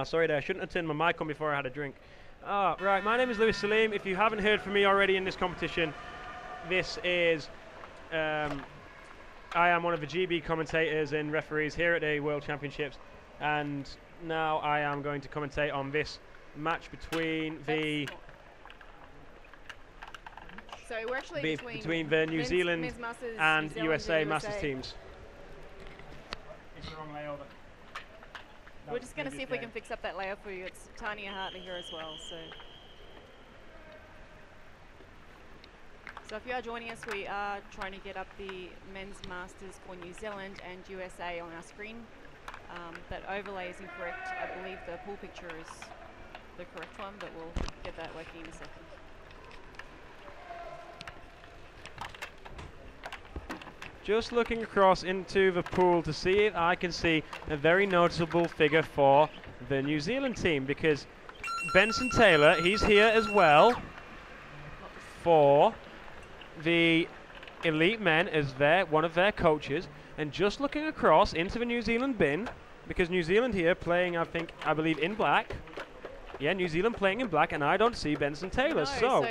Sorry there, I shouldn't have turned my mic on before I had a drink. Right, my name is Lewis Salim. If you haven't heard from me already in this competition, this is, I am one of the GB commentators and referees here at the World Championships, and now I am going to commentate on this match between the we're actually between the New Zealand and USA Masters teams. It's the wrong layover. We're just going to see if we can fix up that layout for you. It's Tanya Hartley here as well. So if you are joining us, we are trying to get up the men's masters for New Zealand and USA on our screen. That overlay is incorrect. I believe the pool picture is the correct one, but we'll get that working in a second. Just looking across into the pool to see if I can see a very noticeable figure for the New Zealand team, because Benson Taylor, he's here as well for the elite men as one of their coaches. And just looking across into the New Zealand bin, because New Zealand here playing, I believe, in black. Yeah, New Zealand playing in black, and I don't see Benson Taylor. No, so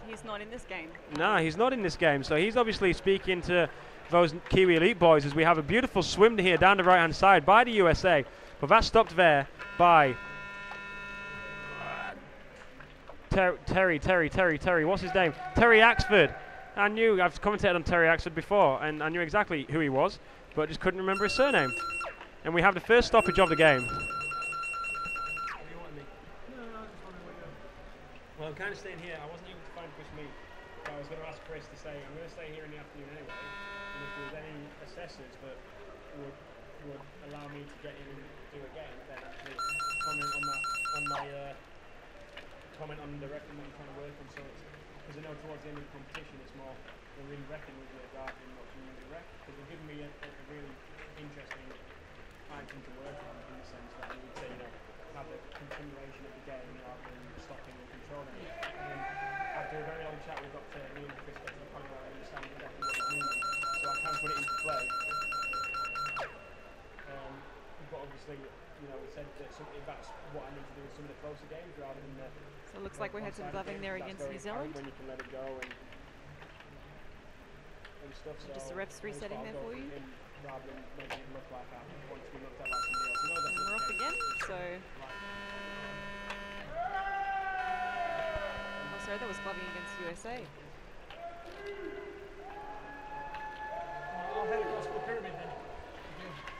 he's not in this game. No, he's not in this game. So he's obviously speaking to those Kiwi Elite boys, as we have a beautiful swim here down the right-hand side by the USA. But that's stopped there by Terry, what's his name? Terry Axford. I've commentated on Terry Axford before, and I knew exactly who he was, but just couldn't remember his surname. And we have the first stoppage of the game. Well, I'm kind of staying here. I wasn't able to find Chris Mead, so I was going to ask Chris to say, I'm going to stay here in the afternoon anyway, and if there's any assessors that would allow me to get in and do a game, then actually comment on the reckon that you're trying to work on. So because I know towards the end of the competition it's more they're really wrecking with me rather than not really wreck, because they're giving me a really interesting item to work on, in the sense that I would say, have a continuation of the game rather than stopping and controlling it. And then after a very long chat with Dr. Neil and Chris, got to the point where I understand exactly what he's meaning, so I can put it into play. But obviously, we said that that's what I need to do in some of the closer games rather than the. So it looks like we had some gloving there against New Zealand. When you can let it go and stuff. So just the refs resetting there for you. Rather than making it look like once we looked at like somebody else. And we're off again. So. Oh, sorry, that was gloving against USA.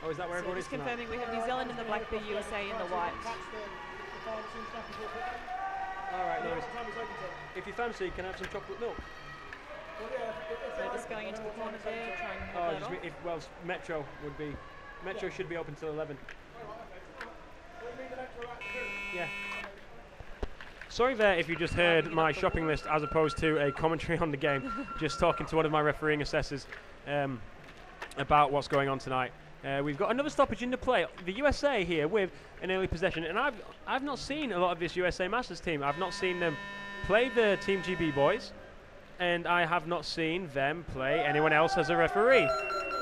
Oh, is that where everybody's just confirming we have New Zealand in the black, the USA in the white. Alright, no, if you fancy, you can have some chocolate milk. So just going into the corner there, trying to hold that off. Metro should be open till 11. Yeah. Sorry there if you just heard my shopping list as opposed to a commentary on the game. Just talking to one of my refereeing assessors about what's going on tonight. We've got another stoppage into play. The USA here with an early possession, and I've not seen a lot of this USA Masters team. I've not seen them play the Team GB boys, and I have not seen them play anyone else as a referee.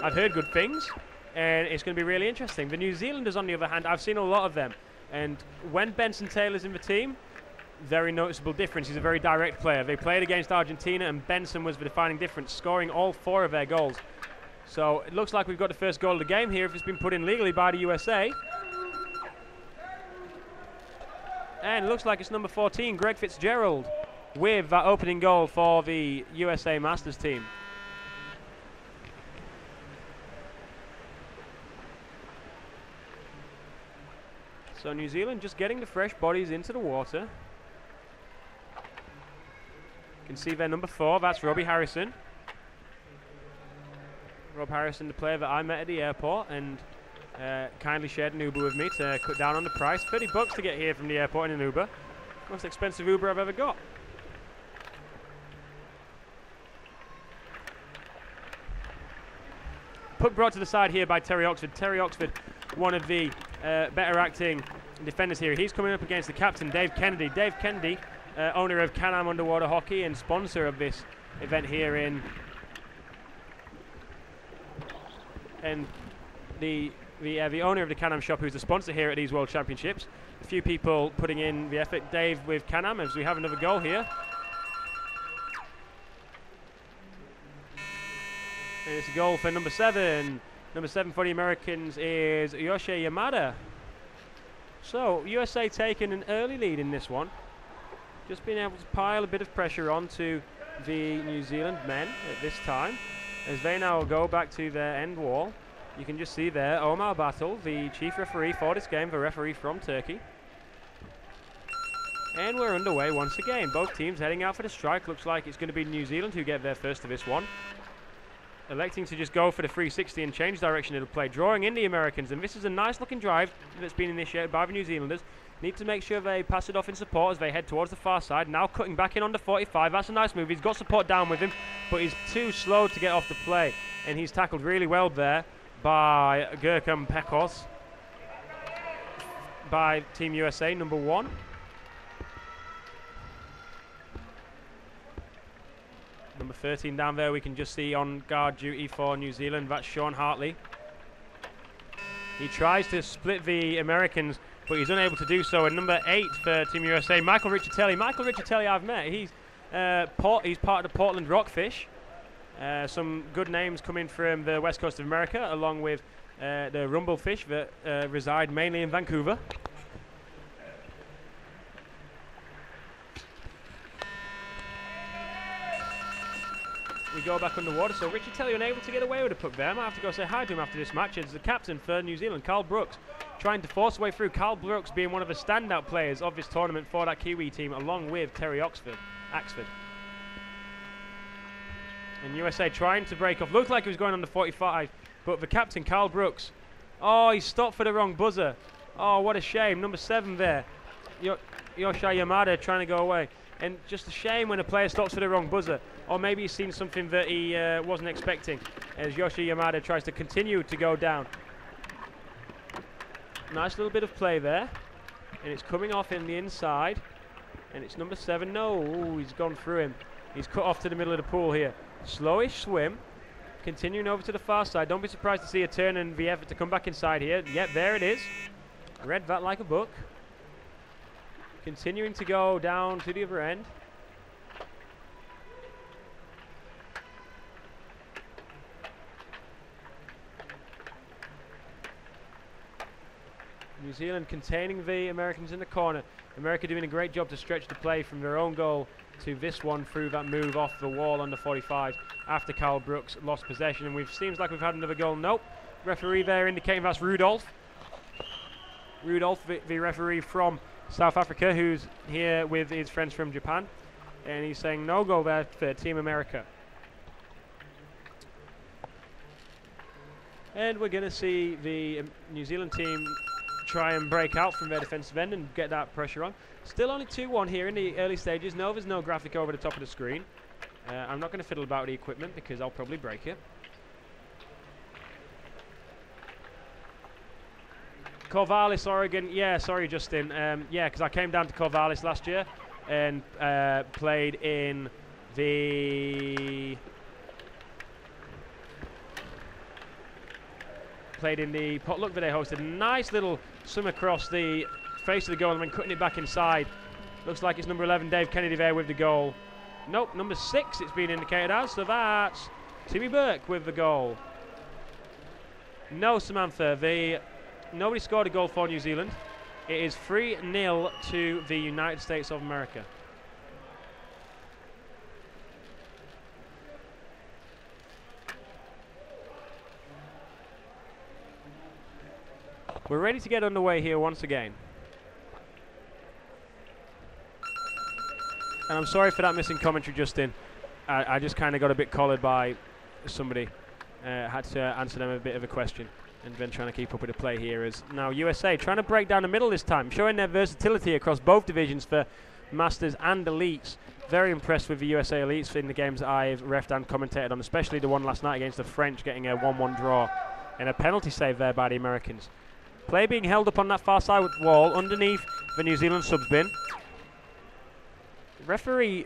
I've heard good things, and it's going to be really interesting. The New Zealanders, on the other hand, I've seen a lot of them, and when Benson Taylor's in the team, very noticeable difference. He's a very direct player. They played against Argentina, and Benson was the defining difference, scoring all 4 of their goals. So it looks like we've got the first goal of the game here if it's been put in legally by the USA. And it looks like it's number 14, Greg Fitzgerald, with that opening goal for the USA Masters team. So New Zealand just getting the fresh bodies into the water. You can see their number 4, that's Robbie Harrison. Rob Harrison, the player that I met at the airport, and kindly shared an Uber with me to cut down on the price. $30 to get here from the airport in an Uber. Most expensive Uber I've ever got. Puck brought to the side here by Terry Oxford. Terry Oxford, one of the better acting defenders here. He's coming up against the captain, Dave Kennedy. Dave Kennedy, owner of Can-Am Underwater Hockey and sponsor of this event here in and the owner of the Can-Am shop, who's the sponsor here at these World Championships. few people putting in the effort. Dave with Can-Am as we have another goal here. And it's a goal for number 7. Number 7 for the Americans is Yoshi Yamada. So USA taking an early lead in this one. Just being able to pile a bit of pressure onto the New Zealand men at this time. As they now go back to their end wall. You can just see there Omar Battle, the chief referee for this game, the referee from Turkey. And we're underway once again. Both teams heading out for the strike. Looks like it's going to be New Zealand who get there first to this one. Electing to just go for the 360 and change direction it'll play, drawing in the Americans. And this is a nice looking drive that's been initiated by the New Zealanders. Need to make sure they pass it off in support as they head towards the far side. Now cutting back in on the 45. That's a nice move. He's got support down with him, but he's too slow to get off the play. And he's tackled really well there by Gurkhan Pekos by Team USA, number 1. Number 13 down there, we can just see on guard duty for New Zealand. That's Sean Hartley. He tries to split the Americans, but he's unable to do so. And number 8 for Team USA, Michael Riccitelli. Michael Riccitelli I've met. He's part of the Portland Rockfish. Some good names coming from the west coast of America, along with the Rumblefish that reside mainly in Vancouver. We go back underwater, so Riccitelli unable to get away with a puck there. I might have to go say hi to him after this match. It's the captain for New Zealand, Carl Brooks, trying to force a way through. Carl Brooks being one of the standout players of this tournament for that Kiwi team, along with Terry Axford. And USA trying to break off. Looked like he was going on the 45, but the captain, Carl Brooks, oh, he stopped for the wrong buzzer. Oh, what a shame. Number 7 there, Yoshi Yamada trying to go away. And just a shame when a player stops for the wrong buzzer. Or maybe he's seen something that he wasn't expecting, as Yoshi Yamada tries to continue to go down. Nice little bit of play there. And it's coming off in the inside. And it's number 7. No, ooh, he's gone through him. He's cut off to the middle of the pool here. Slowish swim. Continuing over to the far side. Don't be surprised to see a turn and the effort to come back inside here. Yep, there it is. Read that like a book. Continuing to go down to the other end. New Zealand containing the Americans in the corner. America doing a great job to stretch the play from their own goal to this one through that move off the wall under 45 after Carl Brooks lost possession. And seems like we've had another goal. Nope. Referee there indicating that's Rudolph. Rudolph, the referee from South Africa, who's here with his friends from Japan. And he's saying no goal there for Team America. And we're going to see the New Zealand team try and break out from their defensive end and get that pressure on. Still only 2-1 here in the early stages. No, there's no graphic over the top of the screen. I'm not going to fiddle about with the equipment because I'll probably break it. Corvallis, Oregon. Yeah, sorry, Justin. Yeah, because I came down to Corvallis last year and played in the potluck that they hosted. Nice little swim across the face of the goal and then cutting it back inside. Looks like it's number 11, Dave Kennedy, there with the goal. Nope, number 6 it's been indicated as, so that's Timmy Burke with the goal. No, Samantha, nobody scored a goal for New Zealand. It is 3-0 to the United States of America. We're ready to get underway here once again. And I'm sorry for that missing commentary, Justin. I just kind of got a bit collared by somebody. Had to answer them a bit of a question. And then trying to keep up with the play here is now USA trying to break down the middle this time, showing their versatility across both divisions for Masters and Elites. Very impressed with the USA Elites in the games that I've refed and commentated on, especially the one last night against the French, getting a 1-1 draw. And a penalty save there by the Americans. Play being held up on that far side wall underneath the New Zealand subs bin. Referee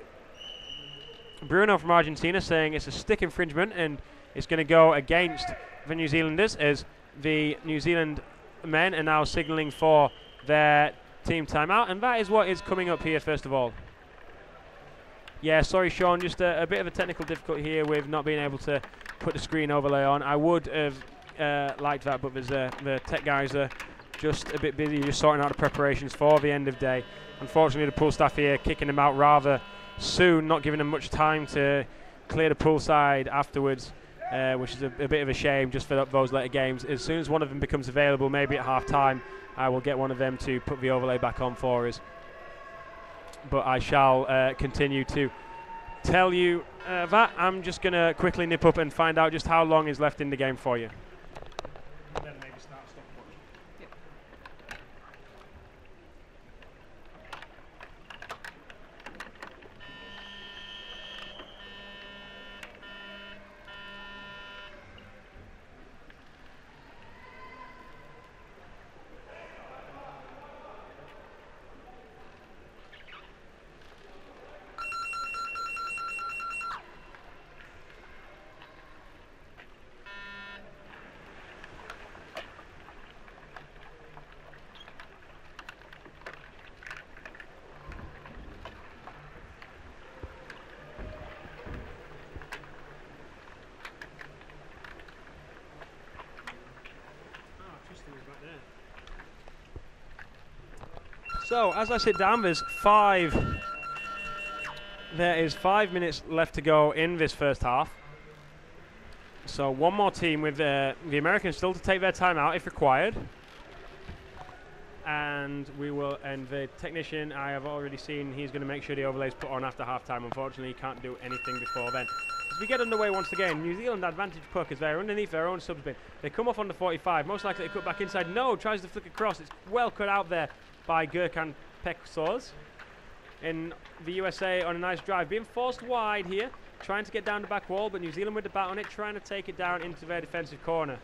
Bruno from Argentina saying it's a stick infringement and it's going to go against the New Zealanders, as the New Zealand men are now signalling for their team timeout, and that is what is coming up here first of all. Yeah, sorry Sean, just a bit of a technical difficulty here with not being able to put the screen overlay on. I would have liked that, but there's the tech guys are just a bit busy just sorting out the preparations for the end of day. Unfortunately, the pool staff here kicking them out rather soon, not giving them much time to clear the pool side afterwards, which is a bit of a shame just for those later games. As soon as one of them becomes available, maybe at half time, I will get one of them to put the overlay back on for us. But I shall continue to tell you that. I'm just going to quickly nip up and find out just how long is left in the game for you. And then maybe start stopwatch. Yep. So as I sit down, there is 5 minutes left to go in this first half. So one more team with the Americans still to take their time out if required. And the technician I have already seen, he's going to make sure the overlay's put on after half-time. Unfortunately, he can't do anything before then. As we get underway once again, New Zealand advantage puck as they're underneath their own subs bin. They come off on the 45, most likely to cut back inside. No, tries to flick across. It's well cut out there by Gurkan Peksors. In the USA on a nice drive, being forced wide here, trying to get down the back wall, but New Zealand with the bat on it, trying to take it down into their defensive corner.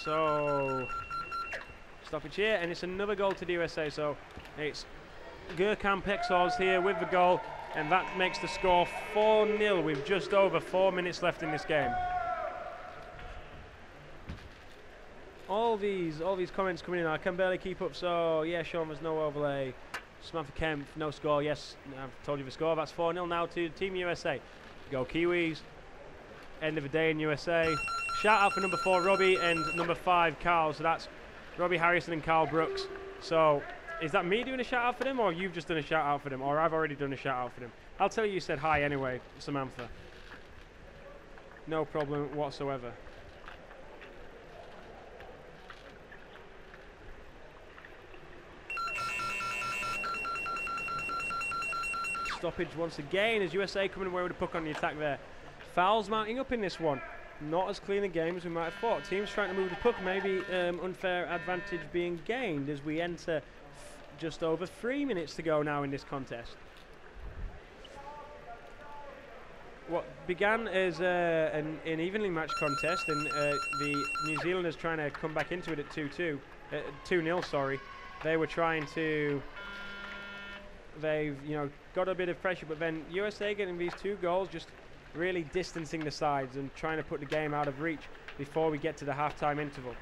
So, stoppage here, and it's another goal to the USA. So, it's Gurkan Peksors here with the goal, and that makes the score 4-0 with just over 4 minutes left in this game. All these comments coming in. I can barely keep up. So, yeah, Sean, there's no overlay. Samantha Kemp, no score. Yes, I've told you the score. That's 4-0 now to Team USA. Go Kiwis. End of the day in USA. Shout out for number 4, Robbie, and number 5, Carl. So that's Robbie Harrison and Carl Brooks. So is that me doing a shout out for them, or you've just done a shout out for them, or I've already done a shout out for them? I'll tell you said hi anyway, Samantha. No problem whatsoever. Stoppage once again as USA coming away with a puck on the attack there. Fouls mounting up in this one. Not as clean a game as we might have thought. Teams trying to move the puck, maybe unfair advantage being gained as we enter just over 3 minutes to go now in this contest. What began as an evenly matched contest, and the New Zealanders trying to come back into it at 2-0, sorry. They were trying to, they've got a bit of pressure, but then USA getting these 2 goals, just really distancing the sides and trying to put the game out of reach before we get to the half-time interval.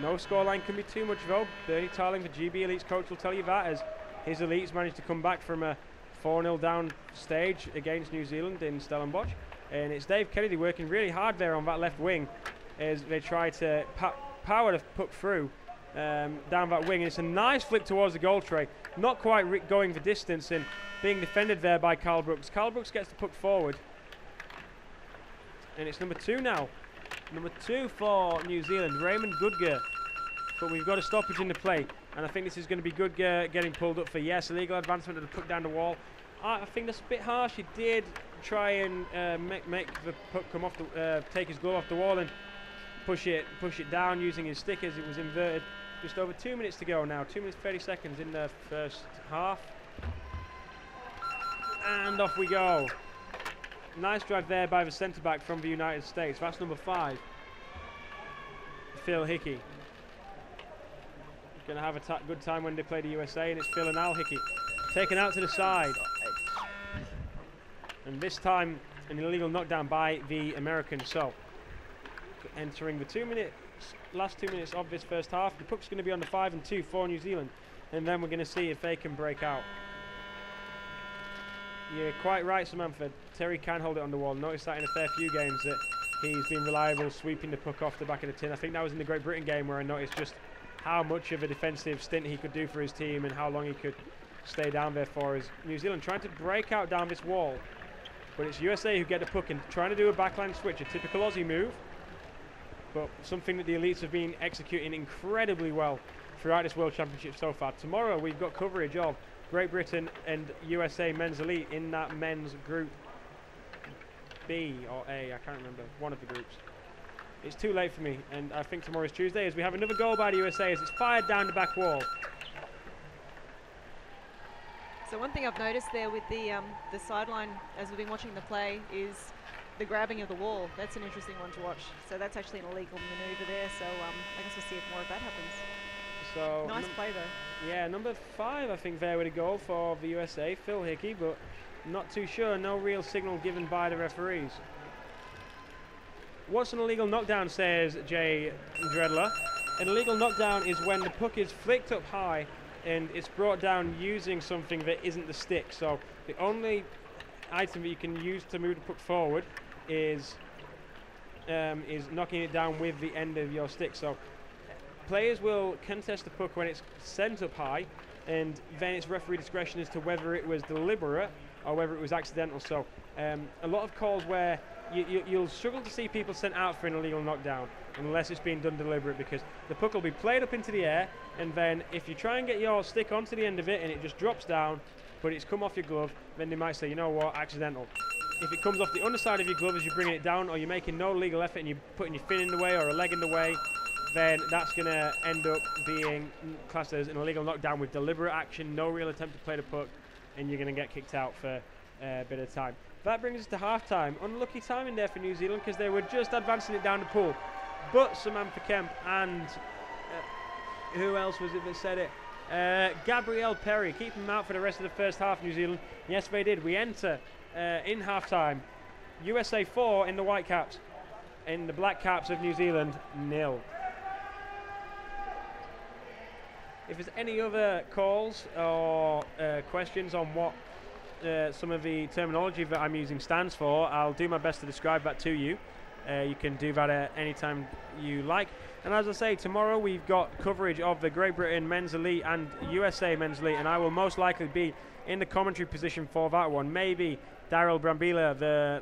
No scoreline can be too much though. Bernie Tarling, the GB Elites coach, will tell you that, as his Elites managed to come back from a 4-0 down stage against New Zealand in Stellenbosch. And it's Dave Kennedy working really hard there on that left wing as they try to power the puck through down that wing. And it's a nice flick towards the goal tray. Not quite going the distance and being defended there by Carl Brooks. Carl Brooks gets the puck forward. And it's number 2 now. Number 2 for New Zealand, Raymond Goodger. But we've got a stoppage in the play. And I think this is going to be Goodger getting pulled up for, yes, illegal advancement of the puck down the wall. I think that's a bit harsh. He did try and make the puck come off take his glove off the wall and push it down using his stick as it was inverted. Just over 2 minutes to go now. 2 minutes 30 seconds in the first half. And off we go. Nice drive there by the centre back from the United States. That's number 5, Phil Hickey. Going to have a good time when they play the USA, and it's Phil and Al Hickey taken out to the side. And this time an illegal knockdown by the American. So entering the last 2 minutes of this first half. The puck's going to be on the 5 and 2 for New Zealand, and then we're going to see if they can break out. You're quite right, Samantha. Terry can hold it on the wall. Notice that in a fair few games that he's been reliable sweeping the puck off the back of the tin. I think that was in the Great Britain game where I noticed just how much of a defensive stint he could do for his team and how long he could stay down there for. Is New Zealand trying to break out down this wall, but it's USA who get the puck and trying to do a backline switch, a typical Aussie move, but something that the elites have been executing incredibly well throughout this World Championship so far. Tomorrow we've got coverage of Great Britain and USA men's elite in that men's group B or A, I can't remember, one of the groups. It's too late for me, and I think tomorrow's Tuesday as we have another goal by the USA as it's fired down the back wall. So one thing I've noticed there with the sideline as we've been watching the play is the grabbing of the wall. That's an interesting one to watch. So that's actually an illegal maneuver there, so I guess we'll see if more of that happens. So nice play though. Yeah, number 5 I think there with a goal for the USA, Phil Hickey, but not too sure. No real signal given by the referees. What's an illegal knockdown, says Jay Dredler? An illegal knockdown is when the puck is flicked up high and it's brought down using something that isn't the stick. So the only item that you can use to move the puck forward is knocking it down with the end of your stick. So players will contest the puck when it's sent up high, and then it's referee discretion as to whether it was deliberate or whether it was accidental. So a lot of calls where you'll struggle to see people sent out for an illegal knockdown unless it's being done deliberate, because the puck will be played up into the air, and then if you try and get your stick onto the end of it and it just drops down but it's come off your glove, then they might say, you know what, accidental. If it comes off the underside of your glove as you're bringing it down, or you're making no legal effort and you're putting your fin in the way or a leg in the way, then that's going to end up being classed as an illegal knockdown with deliberate action, no real attempt to play the puck, and you're going to get kicked out for a bit of time. That brings us to half-time. Unlucky timing there for New Zealand because they were just advancing it down the pool. But Samantha Kemp and who else was it that said it? Gabrielle Perry, keeping them out for the rest of the first half, New Zealand. Yes, they did. We enter in half-time. USA 4 in the white caps. In the black caps of New Zealand, 0. If there's any other calls or questions on what some of the terminology that I'm using stands for, I'll do my best to describe that to you. You can do that at any time you like. And as I say, tomorrow we've got coverage of the Great Britain Men's Elite and USA Men's Elite, and I will most likely be in the commentary position for that one. Maybe Daryl Brambila, the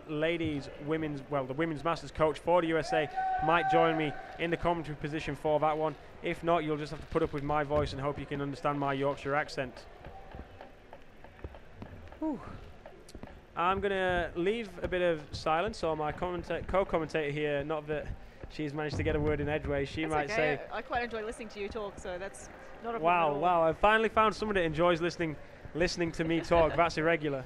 women's masters coach for the USA, might join me in the commentary position for that one. If not, you'll just have to put up with my voice and hope you can understand my Yorkshire accent. Whew. I'm going to leave a bit of silence, or my co-commentator here, not that she's managed to get a word in edgeways, she might say... I quite enjoy listening to you talk, so that's not a problem at all. Wow, I finally found someone that enjoys listening to me talk. That's irregular.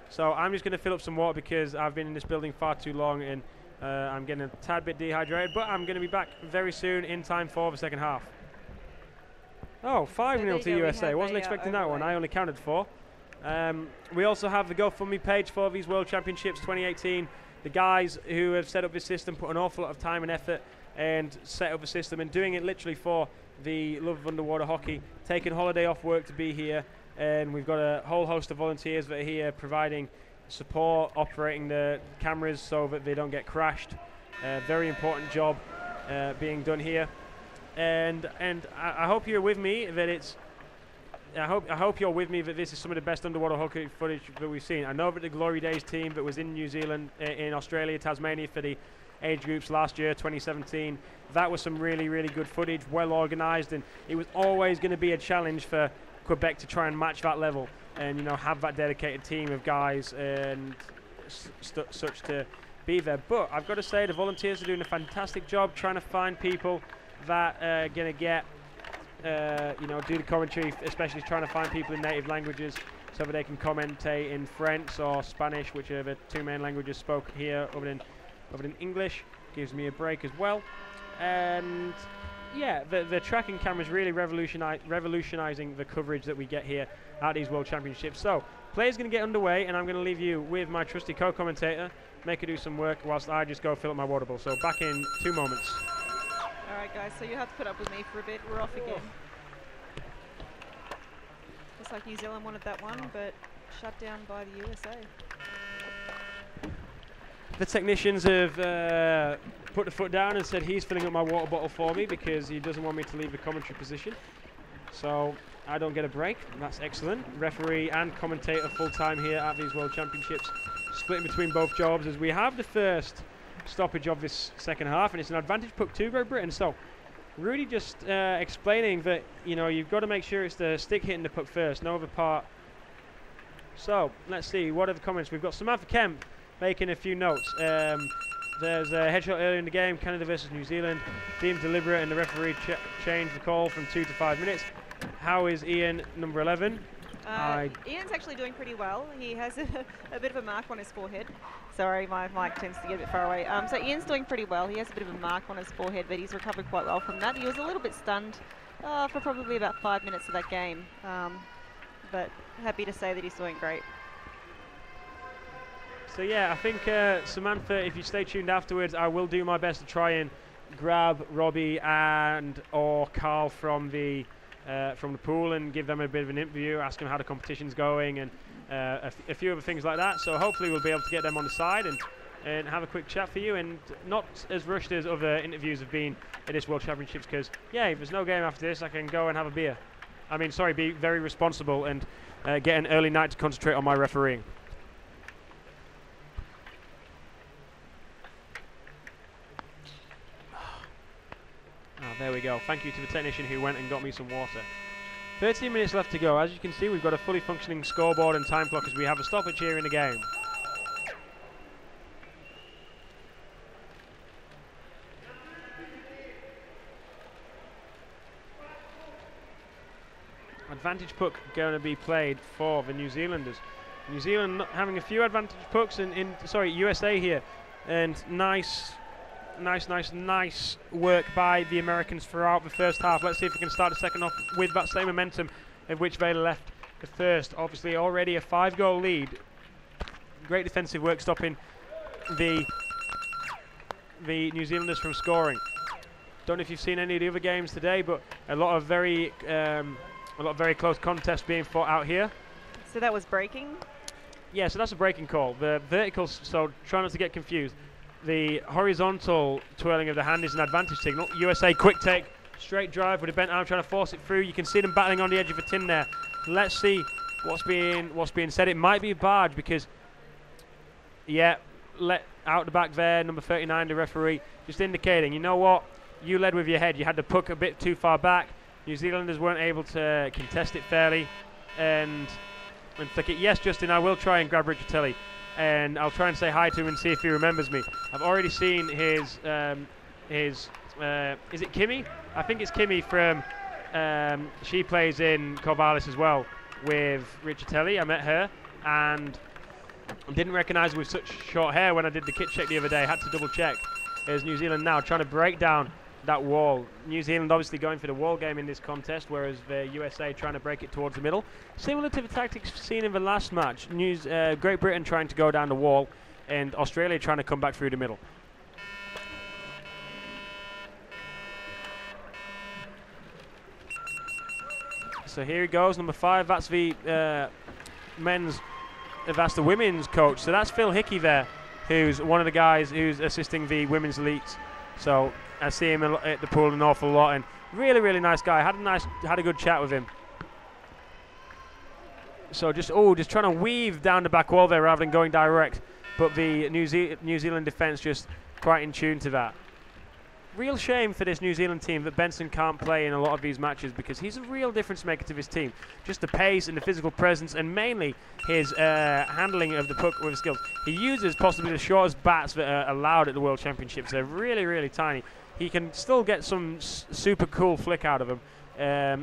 So I'm just going to fill up some water because I've been in this building far too long and I'm getting a tad bit dehydrated, but I'm going to be back very soon in time for the second half. Oh, 5-0 to USA. Wasn't expecting that one. I only counted 4. We also have the GoFundMe page for these World Championships 2018. The guys who have set up this system put an awful lot of time and effort and set up the system and doing it literally for the love of underwater hockey, taking holiday off work to be here, and we've got a whole host of volunteers that are here providing support, operating the cameras so that they don't get crashed. Very important job being done here, and I hope you're with me that it's I hope you're with me that this is some of the best underwater hockey footage that we've seen. I know that the Glory Days team that was in New Zealand, in Australia, Tasmania for the age groups last year, 2017, that was some really, really good footage, well organised, and it was always going to be a challenge for Quebec to try and match that level and, you know, have that dedicated team of guys and such to be there. But I've got to say the volunteers are doing a fantastic job trying to find people that are going to get do the commentary, especially trying to find people in native languages so that they can commentate in French or Spanish, which are the two main languages spoken here other than English. Gives me a break as well. And yeah, the tracking camera is really revolutionizing the coverage that we get here at these World Championships. So Play's going to get underway, and I'm going to leave you with my trusty co-commentator, make her do some work whilst I just go fill up my water bottle. So back in 2 moments. All right, guys, so you have to put up with me for a bit. We're off again. Looks like New Zealand wanted that one, but shut down by the USA. The technicians have put the foot down and said he's filling up my water bottle for me because he doesn't want me to leave the commentary position. So I don't get a break. That's excellent. Referee and commentator full-time here at these World Championships, splitting between both jobs as we have the first stoppage of this second half, and it's an advantage puck to Great Britain. So Rudy just explaining that, you know, you've got to make sure it's the stick hitting the puck first, no other part. So let's see, what are the comments? We've got Samantha Kemp making a few notes. There's a headshot earlier in the game, Canada versus New Zealand, deemed deliberate, and the referee changed the call from 2 to 5 minutes. How is Ian, number 11? Ian's actually doing pretty well. He has a bit of a mark on his forehead. Sorry, my mic tends to get a bit far away. So Ian's doing pretty well. He has a bit of a mark on his forehead, but he's recovered quite well from that. He was a little bit stunned for probably about 5 minutes of that game, but happy to say that he's doing great. So yeah, I think Samantha, if you stay tuned afterwards, I will do my best to try and grab Robbie and or Carl from the pool and give them a bit of an interview, ask them how the competition's going, and a few other things like that. So hopefully we'll be able to get them on the side and have a quick chat for you, and not as rushed as other interviews have been at this World Championships, because yeah, if there's no game after this, I can go and have a beer. I mean, sorry, be very responsible and get an early night to concentrate on my refereeing. There we go. Thank you to the technician who went and got me some water. 13 minutes left to go. As you can see, we've got a fully functioning scoreboard and time clock as we have a stoppage here in the game. Advantage puck going to be played for the New Zealanders. New Zealand having a few advantage pucks sorry, USA here, and nice work by the Americans throughout the first half. Let's see if we can start the second off with that same momentum of which they left the first. Obviously already a 5-goal lead. Great defensive work stopping the New Zealanders from scoring. Don't know if you've seen any of the other games today, but a lot of very close contests being fought out here. So that was breaking? Yeah, so that's a breaking call. The vertical, so try not to get confused. The horizontal twirling of the hand is an advantage signal. USA quick take, straight drive with a bent arm trying to force it through. You can see them battling on the edge of a tin there. Let's see what's being said. It might be a barge because, yeah, let out the back there, number 39, the referee, just indicating, you know what, you led with your head. You had the puck a bit too far back. New Zealanders weren't able to contest it fairly and flick it. Yes, Justin, I will try and grab Riccitelli, and I'll try and say hi to him and see if he remembers me. I've already seen his is it Kimmy? I think it's Kimmy from, she plays in Corvallis as well with Riccitelli. I met her and didn't recognise her with such short hair when I did the kit check the other day. Had to double check. There's New Zealand now trying to break down that wall. New Zealand obviously going for the wall game in this contest, whereas the USA trying to break it towards the middle. Similar to the tactics seen in the last match. Great Britain trying to go down the wall and Australia trying to come back through the middle. So here he goes, number 5. That's the women's coach. So that's Phil Hickey there, who's one of the guys who's assisting the women's elites. So I see him at the pool an awful lot, and really, really nice guy. Had a good chat with him. So just trying to weave down the back wall there rather than going direct. But the New Zealand defense just quite in tune to that. Real shame for this New Zealand team that Benson can't play in a lot of these matches, because he's a real difference maker to this team. Just the pace and the physical presence, and mainly his handling of the puck with his skills. He uses possibly the shortest bats that are allowed at the World Championships. They're really, really tiny. He can still get some super cool flick out of them.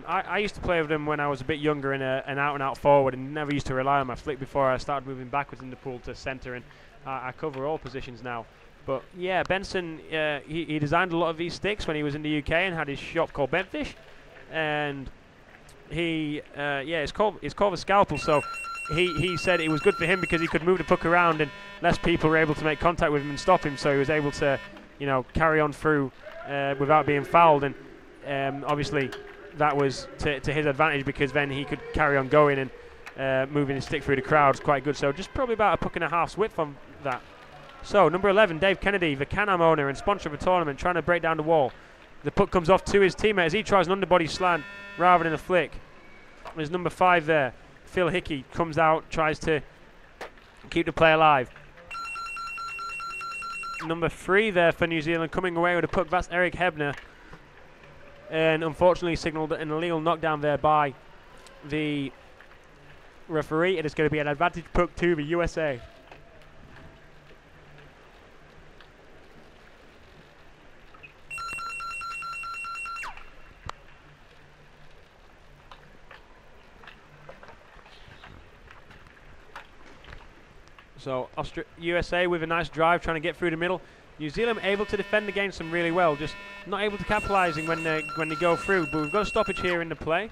I used to play with him when I was a bit younger in an out-and-out forward, and never used to rely on my flick before I started moving backwards in the pool to centre, and I cover all positions now. But yeah, Benson, he designed a lot of these sticks when he was in the UK and had his shop called Bentfish, and it's called the Scalpel. So he said it was good for him because he could move the puck around and less people were able to make contact with him and stop him, so he was able to, you know, carry on through without being fouled. And obviously that was to his advantage because then he could carry on going and moving his stick through the crowd was quite good. So just probably about a puck and a half's width on that. So number 11, Dave Kennedy, the Can-Am owner and sponsor of the tournament, trying to break down the wall. The puck comes off to his teammate as he tries an underbody slant rather than a flick. There's number 5 there, Phil Hickey, comes out, tries to keep the play alive. Number 3 there for New Zealand coming away with a puck, that's Eric Hebner. And unfortunately signalled an illegal knockdown there by the referee. It is going to be an advantage puck to the USA. So USA with a nice drive trying to get through the middle. New Zealand able to defend against them really well, just not able to capitalising when they go through. But we've got a stoppage here in the play.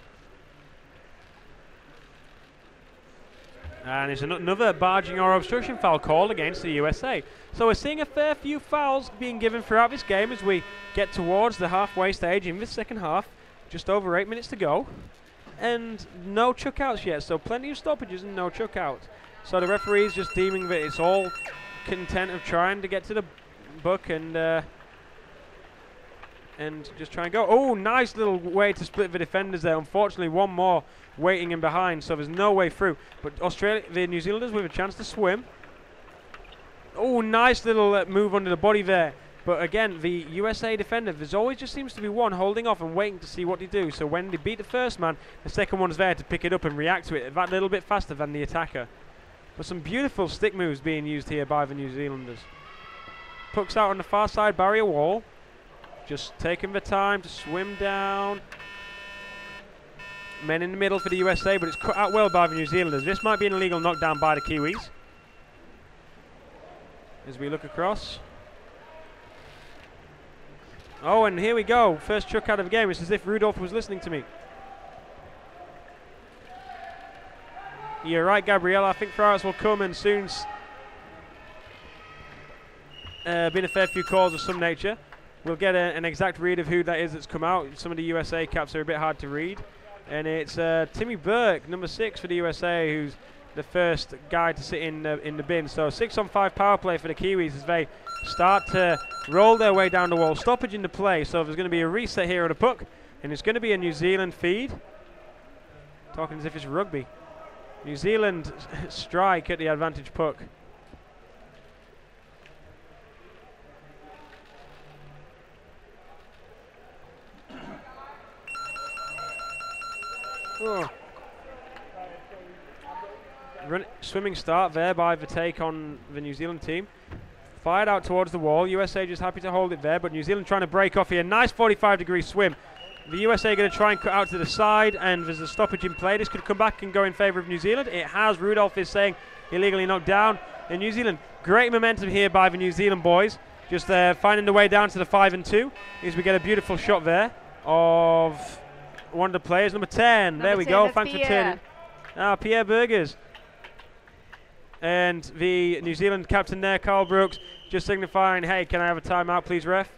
And it's another barging or obstruction foul call against the USA. So we're seeing a fair few fouls being given throughout this game as we get towards the halfway stage in this second half. Just over 8 minutes to go. And no chuck-outs yet, so plenty of stoppages and no chuck-outs. So the referee's just deeming that it's all content of trying to get to the buck and just try and go. Oh, nice little way to split the defenders there. Unfortunately, one more waiting in behind, so there's no way through. But the New Zealanders with a chance to swim. Oh, nice little move under the body there. But again, the USA defender, there's always just seems to be one holding off and waiting to see what they do. So when they beat the first man, the second one's there to pick it up and react to it that little bit faster than the attacker. But some beautiful stick moves being used here by the New Zealanders. Puck's out on the far side barrier wall. Just taking the time to swim down. Men in the middle for the USA, but it's cut out well by the New Zealanders. This might be an illegal knockdown by the Kiwis. As we look across. Oh, and here we go. First chuck out of the game. It's as if Rudolph was listening to me. You're right, Gabrielle. I think Ferraris will come and soon. Been a fair few calls of some nature. We'll get an exact read of who that is that's come out. Some of the USA caps are a bit hard to read. And it's Timmy Burke, number 6 for the USA, who's the first guy to sit in the bin. So 6-on-5 power play for the Kiwis as they start to roll their way down the wall. Stoppage in the play, so there's going to be a reset here of the puck. And it's going to be a New Zealand feed. Talking as if it's rugby. New Zealand strike at the advantage puck. Oh. Swimming start there by the take on the New Zealand team. Fired out towards the wall. USA just happy to hold it there, but New Zealand trying to break off here. Nice 45-degree swim. The USA going to try and cut out to the side, and there's a stoppage in play. This could come back and go in favour of New Zealand. It has. Rudolph is saying illegally knocked down. And New Zealand, great momentum here by the New Zealand boys. Just finding the way down to the 5-2. As we get a beautiful shot there of one of the players, number 10. There we go. Thanks for turning. Pierre Burgers. And the New Zealand captain there, Carl Brooks, just signifying, hey, can I have a timeout, please, ref?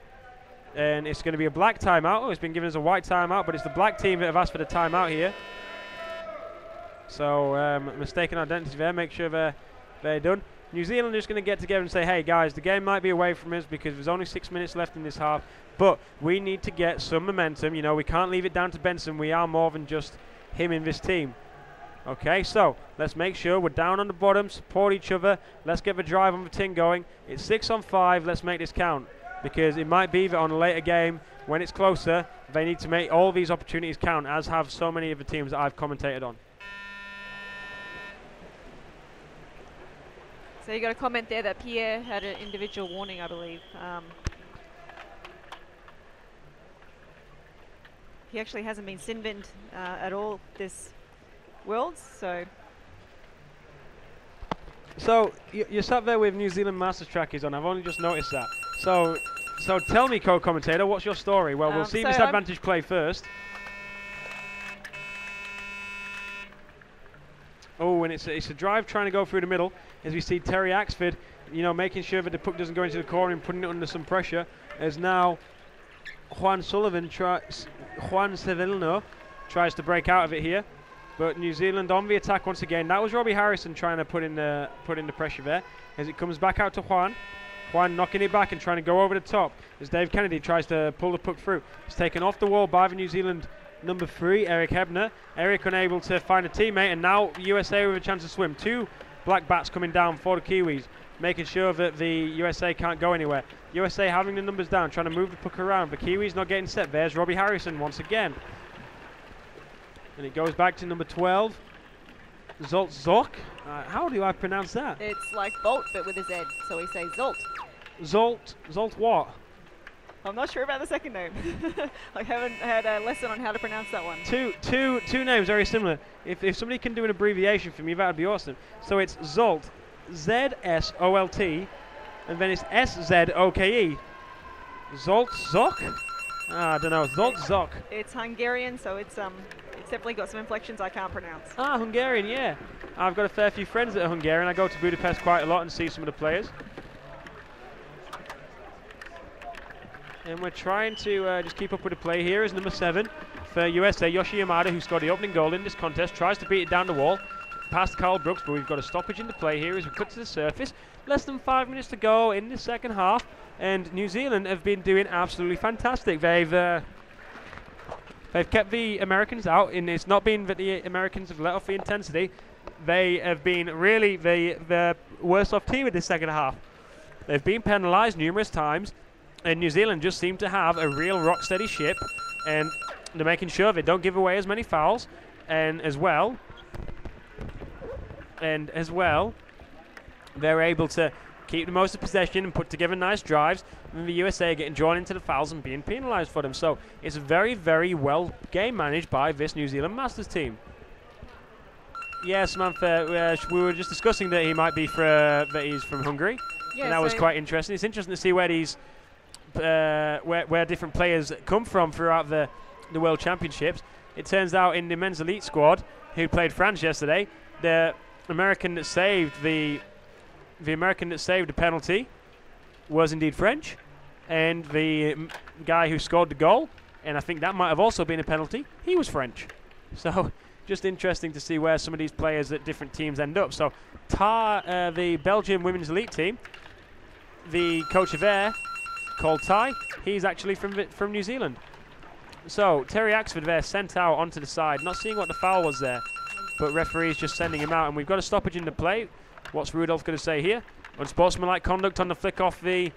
And it's going to be a black timeout. Oh, it's been given as a white timeout, but it's the black team that have asked for the timeout here. So, mistaken identity there. Make sure they're done. New Zealand is going to get together and say, hey, guys, the game might be away from us because there's only 6 minutes left in this half, but we need to get some momentum. You know, we can't leave it down to Benson. We are more than just him in this team. Okay, so let's make sure we're down on the bottom, support each other. Let's get the drive on the tin going. It's 6-on-5. Let's make this count. Because it might be that on a later game, when it's closer, they need to make all these opportunities count, as have so many of the teams that I've commentated on. So you got a comment there that Pierre had an individual warning, I believe. He actually hasn't been sin-binned at all this Worlds, so... So you sat there with New Zealand Masters trackies on. I've only just noticed that. So tell me, co-commentator, what's your story? Well, we'll see this advantage play first. Oh, and it's a drive trying to go through the middle, as we see Terry Axford, making sure that the puck doesn't go into the corner and putting it under some pressure, as now Juan Severino tries to break out of it here. But New Zealand on the attack once again. That was Robbie Harrison trying to put in the pressure there, as it comes back out to Juan. Juan knocking it back and trying to go over the top as Dave Kennedy tries to pull the puck through. It's taken off the wall by the New Zealand number 3, Eric Hebner. Eric unable to find a teammate, and now USA with a chance to swim. 2 black bats coming down for the Kiwis, making sure that the USA can't go anywhere. USA having the numbers down, trying to move the puck around. The Kiwis not getting set. There's Robbie Harrison once again. And it goes back to number 12, Zolt Zok. How do I pronounce that? It's like Bolt, but with a Z, so we say Zolt. Zolt what? I'm not sure about the second name. I haven't had a lesson on how to pronounce that one. Two names very similar. If somebody can do an abbreviation for me, that would be awesome. So it's Zolt, Z-S-O-L-T, and then it's S-Z-O-K-E. Zolt Zok? I don't know. Zolt Zok. It's Hungarian, so it's definitely got some inflections I can't pronounce. Hungarian, yeah. I've got a fair few friends that are Hungarian. I go to Budapest quite a lot and see some of the players. And we're trying to just keep up with the play here as number 7 for USA, Yoshi Yamada, who scored the opening goal in this contest, tries to beat it down the wall past Carl Brooks, but we've got a stoppage in the play here as we cut to the surface. Less than 5 minutes to go in the second half, and New Zealand have been doing absolutely fantastic. They've kept the Americans out, and it's not been that the Americans have let off the intensity. They have been really the worst off team in the second half. They've been penalised numerous times, and New Zealand just seem to have a real rock steady ship, and they're making sure they don't give away as many fouls, and as well they're able to keep the most of possession and put together nice drives, and the USA are getting drawn into the fouls and being penalised for them. So it's a very, very well game managed by this New Zealand Masters team. Yeah, Samantha, we were just discussing that he might be that he's from Hungary, and that was quite interesting. It's interesting to see where these where different players come from throughout the World Championships. It turns out in the men's elite squad, who played France yesterday, the American that saved the penalty was indeed French, and the guy who scored the goal, and I think that might have also been a penalty, he was French. So just interesting to see where some of these players at different teams end up. So the Belgian women's elite team, the coach of there, called Ty, he's actually from New Zealand. So Terry Axford there sent out onto the side, not seeing what the foul was there, but referee's just sending him out, and we've got a stoppage in the play. What's Rudolph going to say here? Unsportsmanlike conduct on the flick off the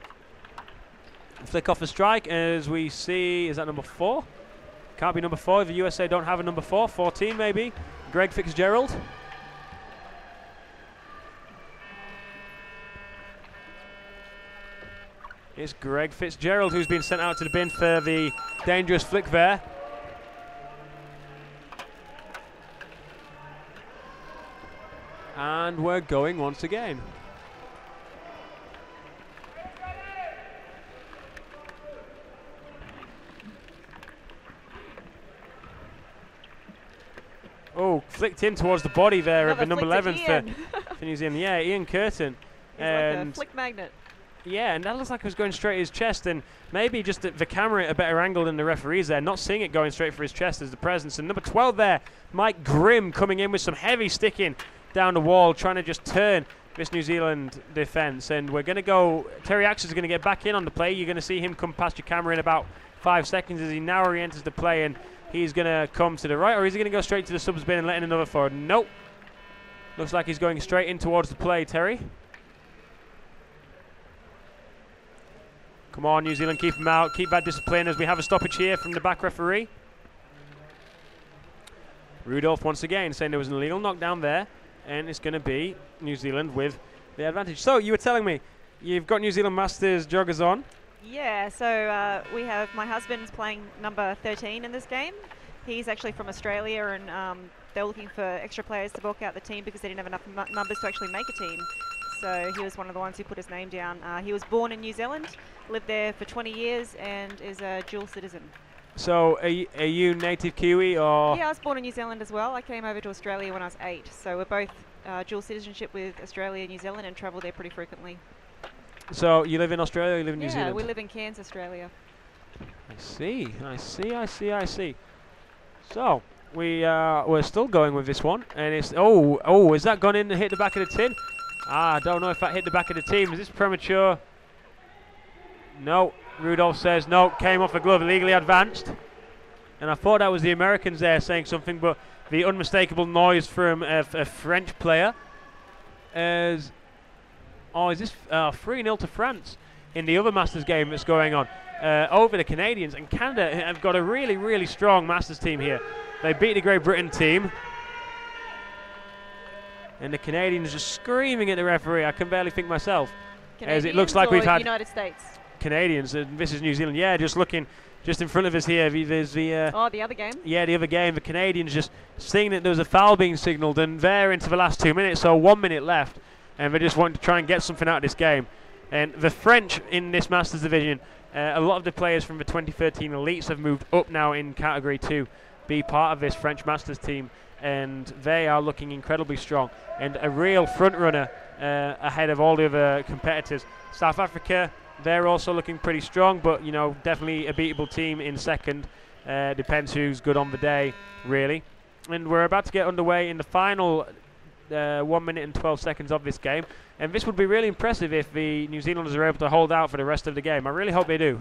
strike, as we see, is that number 4? Can't be number 4. The USA don't have a number 4. 14 maybe. Greg Fitzgerald. It's Greg Fitzgerald who's been sent out to the bin for the dangerous flick there. And we're going once again. Oh, flicked in towards the body there of the number 11 for New Zealand. Yeah, Ian Curtin. He's like a flick magnet. Yeah, and that looks like it was going straight at his chest, and maybe just the camera at a better angle than the referees there, not seeing it going straight for his chest as the presence. And number 12 there, Mike Grimm, coming in with some heavy sticking down the wall, trying to just turn this New Zealand defence. And we're going to go, Terry Axford is going to get back in on the play. You're going to see him come past your camera in about 5 seconds as he now re-enters the play, and he's going to come to the right, or is he going to go straight to the subs bin and let in another forward? Nope. Looks like he's going straight in towards the play, Terry. Come on, New Zealand, keep him out. Keep that discipline as we have a stoppage here from the back referee. Rudolph once again saying there was an illegal knockdown there, and it's going to be New Zealand with the advantage. So you were telling me you've got New Zealand Masters joggers on. Yeah, so we have my husband's playing number 13 in this game. He's actually from Australia, and they're looking for extra players to bulk out the team because they didn't have enough numbers to actually make a team. So he was one of the ones who put his name down. He was born in New Zealand, lived there for 20 years, and is a dual citizen. So are you native Kiwi or? Yeah, I was born in New Zealand as well. I came over to Australia when I was 8, so we're both dual citizenship with Australia and New Zealand and travel there pretty frequently. So you live in Australia or you live in New Zealand? Yeah, we live in Cairns, Australia. I see. So we're still going with this one, and it's is that gone in and hit the back of the tin? I don't know if that hit the back of the tin. Was this premature? No. Rudolph says no. Came off a glove, illegally advanced. And I thought that was the Americans there saying something, but the unmistakable noise from a French player. Is this 3-0 to France in the other Masters game that's going on over the Canadians? And Canada have got a really, really strong Masters team here. They beat the Great Britain team. And the Canadians are screaming at the referee. I can barely think myself. Canadians, as it looks like we've had United States. Canadians, and this is New Zealand. Yeah, just looking just in front of us here. There's the the other game. Yeah, the other game. The Canadians just seeing that there was a foul being signalled, and they're into the last 2 minutes, so 1 minute left, and they just want to try and get something out of this game. And the French in this Masters division, a lot of the players from the 2013 elites have moved up now in category 2, be part of this French Masters team, and they are looking incredibly strong and a real front runner ahead of all the other competitors. South Africa, they're also looking pretty strong, but definitely a beatable team in second. Depends who's good on the day, really. And we're about to get underway in the final 1 minute and 12 seconds of this game, and this would be really impressive if the New Zealanders are able to hold out for the rest of the game. I really hope they do.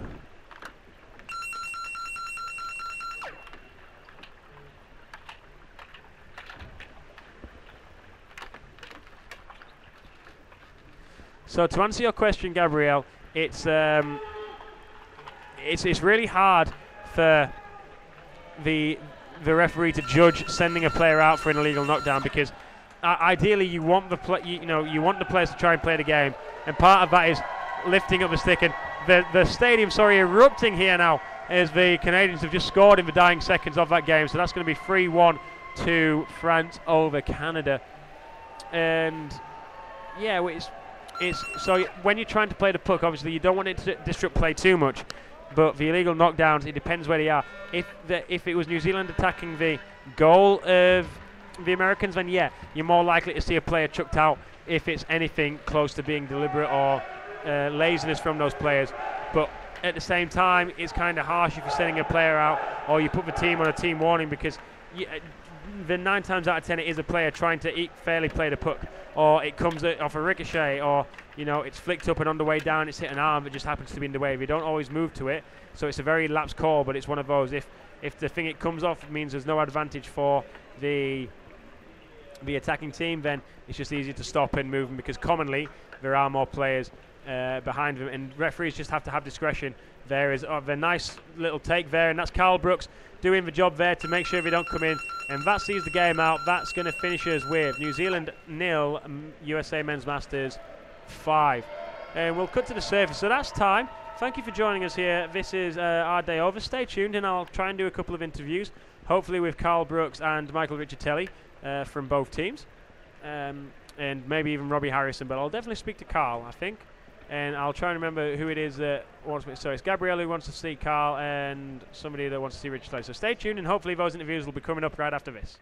So to answer your question, Gabrielle, it's really hard for the referee to judge sending a player out for an illegal knockdown, because ideally you want you want the players to try and play the game, and part of that is lifting up the stick. And the stadium's erupting here now as the Canadians have just scored in the dying seconds of that game. So that's going to be 3-1 to France over Canada. And yeah, it's so when you're trying to play the puck, obviously you don't want it to disrupt play too much. But the illegal knockdowns, it depends where they are. If it was New Zealand attacking the goal of the Americans, then yeah, you're more likely to see a player chucked out if it's anything close to being deliberate or laziness from those players. But at the same time, it's kind of harsh if you're sending a player out or you put the team on a team warning, because the 9 times out of 10 it is a player trying to fairly play the puck, or it comes off a ricochet, or it's flicked up and on the way down it's hit an arm that just happens to be in the way. We don't always move to it, so it's a very lapsed call, but it's one of those. If the thing it comes off means there's no advantage for the attacking team, then it's just easier to stop and move them, because commonly there are more players behind them, and referees just have to have discretion. There is the nice little take there, and that's Carl Brooks doing the job there to make sure they don't come in, and that sees the game out. That's going to finish us with New Zealand 0, USA Men's Masters 5. And we'll cut to the surface. So that's time. Thank you for joining us here. This is our day over. Stay tuned, and I'll try and do a couple of interviews, hopefully with Carl Brooks and Michael Riccitelli from both teams, and maybe even Robbie Harrison, but I'll definitely speak to Carl, I think. And I'll try and remember who it is that wants me. So it's Gabrielle who wants to see Carl, and somebody that wants to see Riccitelli. So stay tuned, and hopefully those interviews will be coming up right after this.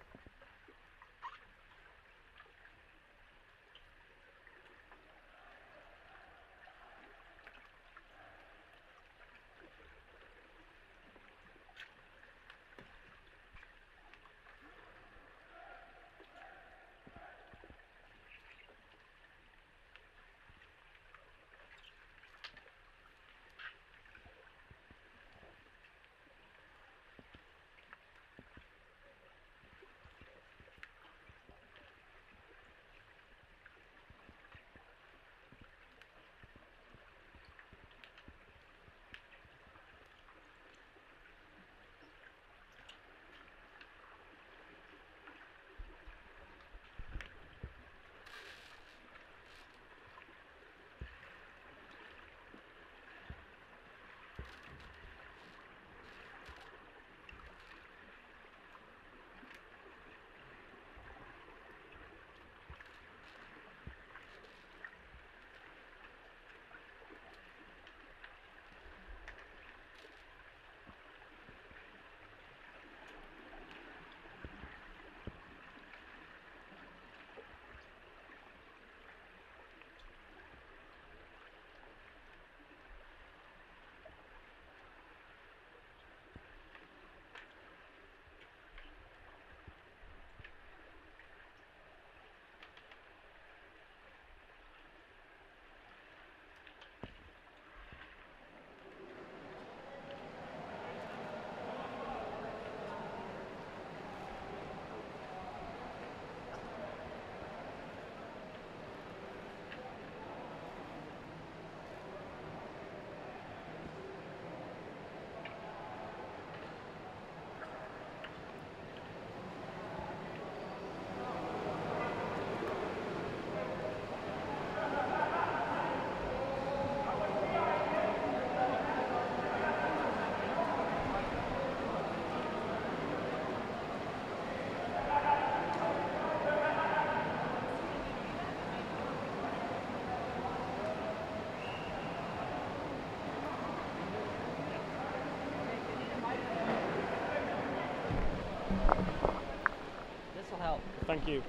Thank you.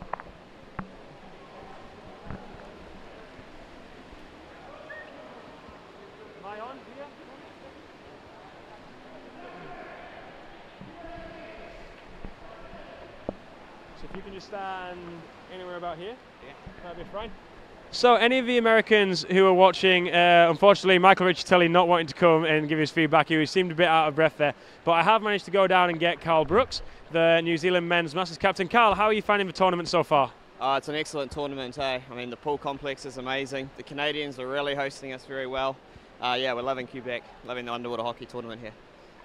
Am I on here? So if you can just stand anywhere about here, that'd be fine. So any of the Americans who are watching, unfortunately Michael Riccitelli not wanting to come and give his feedback, he seemed a bit out of breath there, but I have managed to go down and get Carl Brooks, the New Zealand men's Masters captain. Carl, how are you finding the tournament so far? It's an excellent tournament, eh? I mean, the pool complex is amazing. The Canadians are really hosting us very well. Yeah, we're loving Quebec, loving the underwater hockey tournament here.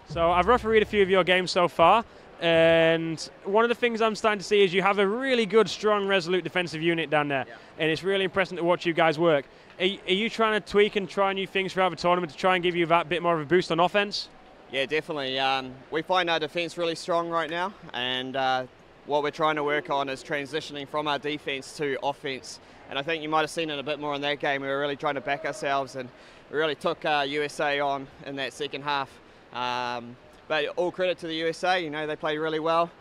So I've refereed a few of your games so far, and one of the things I'm starting to see is you have a really good, strong, resolute defensive unit down there, and it's really impressive to watch you guys work. Are you trying to tweak and try new things throughout the tournament to try and give you that bit more of a boost on offense? Yeah, definitely. We find our defense really strong right now, and what we're trying to work on is transitioning from our defense to offense. And I think you might have seen it a bit more in that game. We were really trying to back ourselves, and we really took USA on in that second half. But all credit to the USA, you know, they played really well,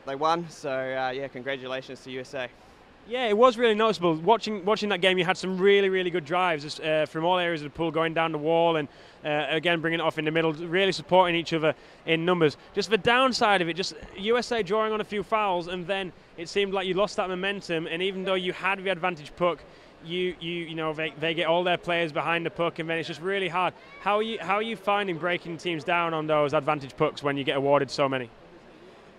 they won, so yeah, congratulations to USA. Yeah, it was really noticeable. Watching that game, you had some really, really good drives from all areas of the pool, going down the wall and again bringing it off in the middle, really supporting each other in numbers. Just the downside of it, just USA drawing on a few fouls, and then it seemed like you lost that momentum, and even though you had the advantage puck, you know, they get all their players behind the puck, and then it's just really hard. How are you finding breaking teams down on those advantage pucks when you get awarded so many?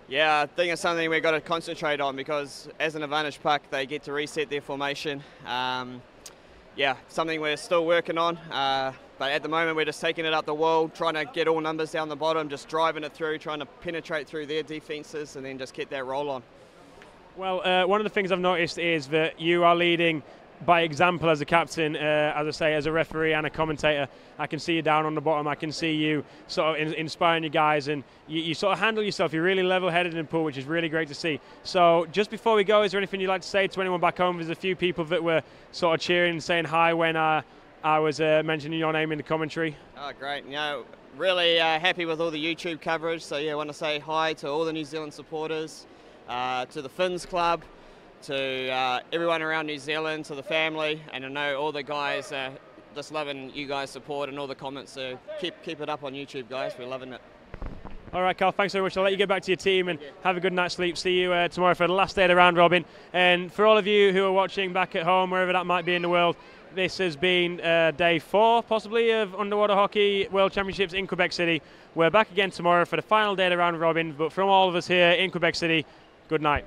Yeah, I think it's something we've got to concentrate on, because as an advantage puck, they get to reset their formation. Yeah, something we're still working on, but at the moment we're just taking it up the wall, trying to get all numbers down the bottom, just driving it through, trying to penetrate through their defenses, and then just get that roll on. Well, one of the things I've noticed is that you are leading by example as a captain, as I say, as a referee and a commentator. I can see you down on the bottom. I can see you sort of inspiring you guys, and you sort of handle yourself. You're really level-headed in the pool, which is really great to see. So just before we go, is there anything you'd like to say to anyone back home? There's a few people that were sort of cheering and saying hi when I was mentioning your name in the commentary. Oh, great. You know, really happy with all the YouTube coverage. So yeah, I want to say hi to all the New Zealand supporters, to the Finns Club, to everyone around New Zealand, to the family, and I know all the guys just loving you guys' support and all the comments, so keep it up on YouTube, guys. We're loving it. All right, Carl, thanks very much. I'll let you get back to your team and have a good night's sleep. See you tomorrow for the last day of the round robin. And for all of you who are watching back at home, wherever that might be in the world, this has been day 4, possibly, of Underwater Hockey World Championships in Quebec City. We're back again tomorrow for the final day of the round robin, but from all of us here in Quebec City, good night.